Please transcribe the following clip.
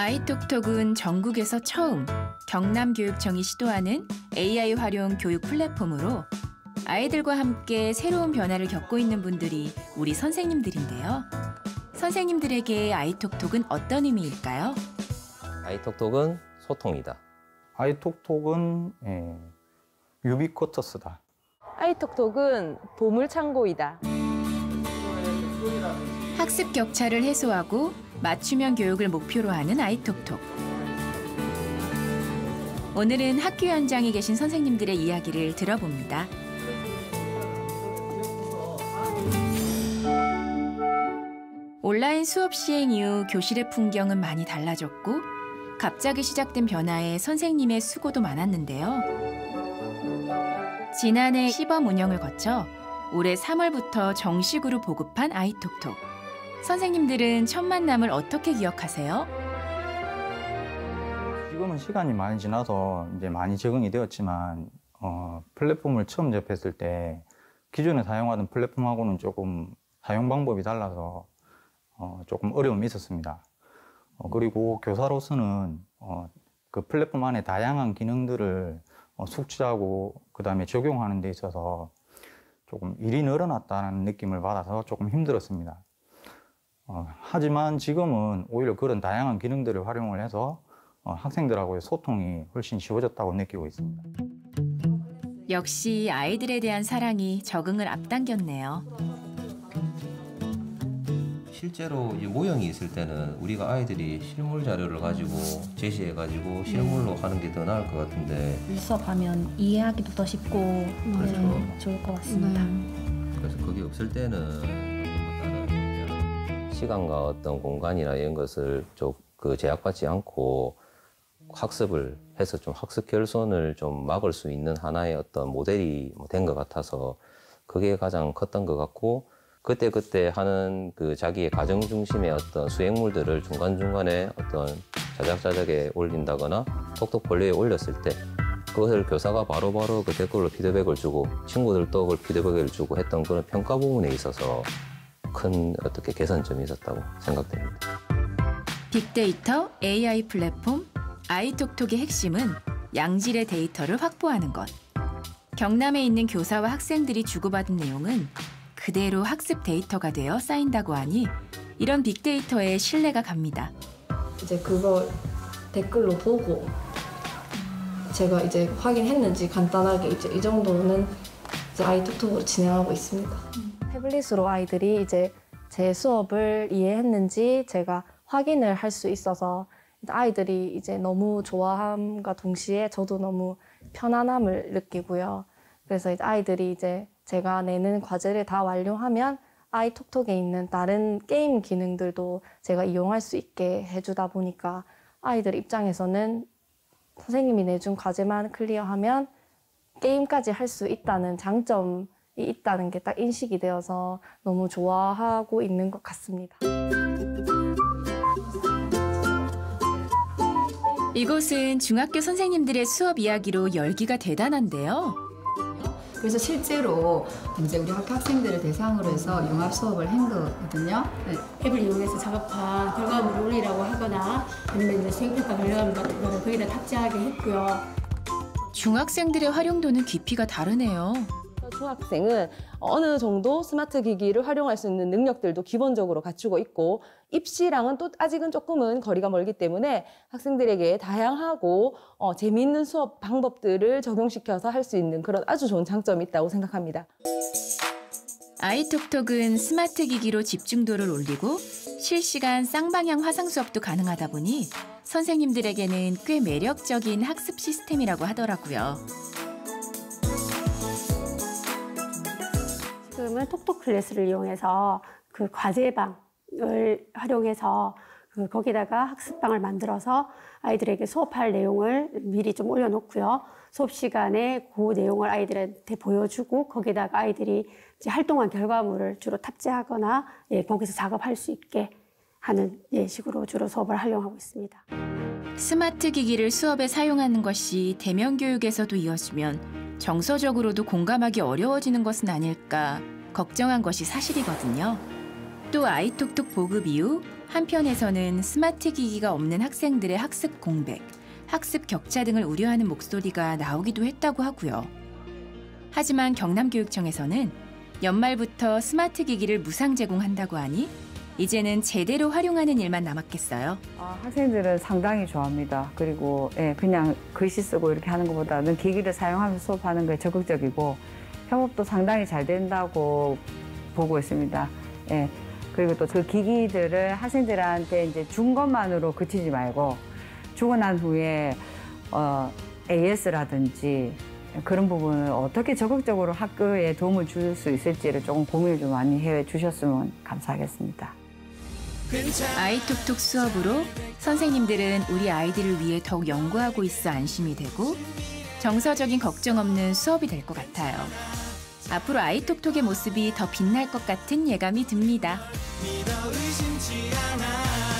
아이톡톡은 전국에서 처음 경남교육청이 시도하는 AI 활용 교육 플랫폼으로 아이들과 함께 새로운 변화를 겪고 있는 분들이 우리 선생님들인데요. 선생님들에게 아이톡톡은 어떤 의미일까요? 아이톡톡은 소통이다. 아이톡톡은 유비쿼터스다. 아이톡톡은 보물창고이다. 학습 격차를 해소하고 맞춤형 교육을 목표로 하는 아이톡톡. 오늘은 학교 현장에 계신 선생님들의 이야기를 들어봅니다. 온라인 수업 시행 이후 교실의 풍경은 많이 달라졌고 갑자기 시작된 변화에 선생님의 수고도 많았는데요. 지난해 시범 운영을 거쳐 올해 3월부터 정식으로 보급한 아이톡톡. 선생님들은 첫 만남을 어떻게 기억하세요? 지금은 시간이 많이 지나서 이제 많이 적응이 되었지만 플랫폼을 처음 접했을 때 기존에 사용하던 플랫폼하고는 조금 사용 방법이 달라서 조금 어려움이 있었습니다. 그리고 교사로서는 그 플랫폼 안에 다양한 기능들을 숙지하고 그다음에 적용하는 데 있어서 조금 일이 늘어났다는 느낌을 받아서 조금 힘들었습니다. 하지만 지금은 오히려 그런 다양한 기능들을 활용을 해서 학생들하고의 소통이 훨씬 쉬워졌다고 느끼고 있습니다. 역시 아이들에 대한 사랑이 적응을 앞당겼네요. 실제로 이 모형이 있을 때는 우리가 아이들이 실물 자료를 가지고 제시해가지고 실물로 하는 게 더 나을 것 같은데 수업하면 이해하기도 더 쉽고 그렇죠. 좋을 것 같습니다. 그래서 그게 없을 때는 시간과 어떤 공간이나 이런 것을 좀 제약받지 않고 학습을 해서 좀 학습 결손을 좀 막을 수 있는 하나의 어떤 모델이 된 것 같아서 그게 가장 컸던 것 같고 그때 하는 그 자기의 가정 중심의 어떤 수행물들을 중간중간에 어떤 자작자작에 올린다거나 톡톡볼리에 올렸을 때 그것을 교사가 바로바로 그 댓글로 피드백을 주고 친구들도 그걸 피드백을 주고 했던 그런 평가 부분에 있어서 큰 어떻게 개선점이 있었다고 생각됩니다. 빅데이터 AI 플랫폼 아이톡톡의 핵심은 양질의 데이터를 확보하는 것. 경남에 있는 교사와 학생들이 주고받은 내용은 그대로 학습 데이터가 되어 쌓인다고 하니 이런 빅데이터에 신뢰가 갑니다. 이제 그걸 댓글로 보고 제가 이제 확인했는지 간단하게 이제 이 정도는 이제 아이톡톡으로 진행하고 있습니다. 태블릿으로 아이들이 이제 제 수업을 이해했는지 제가 확인을 할 수 있어서 아이들이 이제 너무 좋아함과 동시에 저도 너무 편안함을 느끼고요. 그래서 이제 아이들이 이제 제가 내는 과제를 다 완료하면 아이톡톡에 있는 다른 게임 기능들도 제가 이용할 수 있게 해주다 보니까 아이들 입장에서는 선생님이 내준 과제만 클리어하면 게임까지 할 수 있다는 장점이 있다는 게 딱 인식이 되어서 너무 좋아하고 있는 것 같습니다. 이곳은 중학교 선생님들의 수업 이야기로 열기가 대단한데요. 그래서 실제로 이제 우리 학생들을 대상으로 해서 융합 수업을 한 거거든요. 네. 앱을 이용해서 작업한 결과물을 올리라고 하거나 아니면 이제 수행평가 결과물 같은 거를 거기다 탑재하게 했고요. 중학생들의 활용도는 깊이가 다르네요. 중학생은 어느 정도 스마트 기기를 활용할 수 있는 능력들도 기본적으로 갖추고 있고 입시랑은 또 아직은 조금은 거리가 멀기 때문에 학생들에게 다양하고 재미있는 수업 방법들을 적용시켜서 할 수 있는 그런 아주 좋은 장점이 있다고 생각합니다. 아이톡톡은 스마트 기기로 집중도를 올리고 실시간 쌍방향 화상 수업도 가능하다 보니 선생님들에게는 꽤 매력적인 학습 시스템이라고 하더라고요. 지금은 톡톡 클래스를 이용해서 그 과제방을 활용해서 거기다가 학습방을 만들어서 아이들에게 수업할 내용을 미리 좀 올려놓고요. 수업 시간에 그 내용을 아이들한테 보여주고 거기다가 아이들이 이제 활동한 결과물을 주로 탑재하거나 거기서 작업할 수 있게 하는 식으로 주로 수업을 활용하고 있습니다. 스마트 기기를 수업에 사용하는 것이 대면 교육에서도 이어지면 정서적으로도 공감하기 어려워지는 것은 아닐까 걱정한 것이 사실이거든요. 또 아이톡톡 보급 이후 한편에서는 스마트 기기가 없는 학생들의 학습 공백, 학습 격차 등을 우려하는 목소리가 나오기도 했다고 하고요. 하지만 경남교육청에서는 연말부터 스마트 기기를 무상 제공한다고 하니 이제는 제대로 활용하는 일만 남았겠어요. 학생들은 상당히 좋아합니다. 그리고 그냥 글씨 쓰고 이렇게 하는 것보다는 기기를 사용하면서 수업하는 거에 적극적이고 협업도 상당히 잘 된다고 보고 있습니다. 그리고 또 그 기기들을 학생들한테 이제 준 것만으로 그치지 말고 주고 난 후에 AS라든지 그런 부분을 어떻게 적극적으로 학교에 도움을 줄 수 있을지를 조금 고민을 좀 많이 해 주셨으면 감사하겠습니다. 아이톡톡 수업으로 선생님들은 우리 아이들을 위해 더욱 연구하고 있어 안심이 되고 정서적인 걱정 없는 수업이 될 것 같아요. 앞으로 아이톡톡의 모습이 더 빛날 것 같은 예감이 듭니다. 믿어 의심치 않아.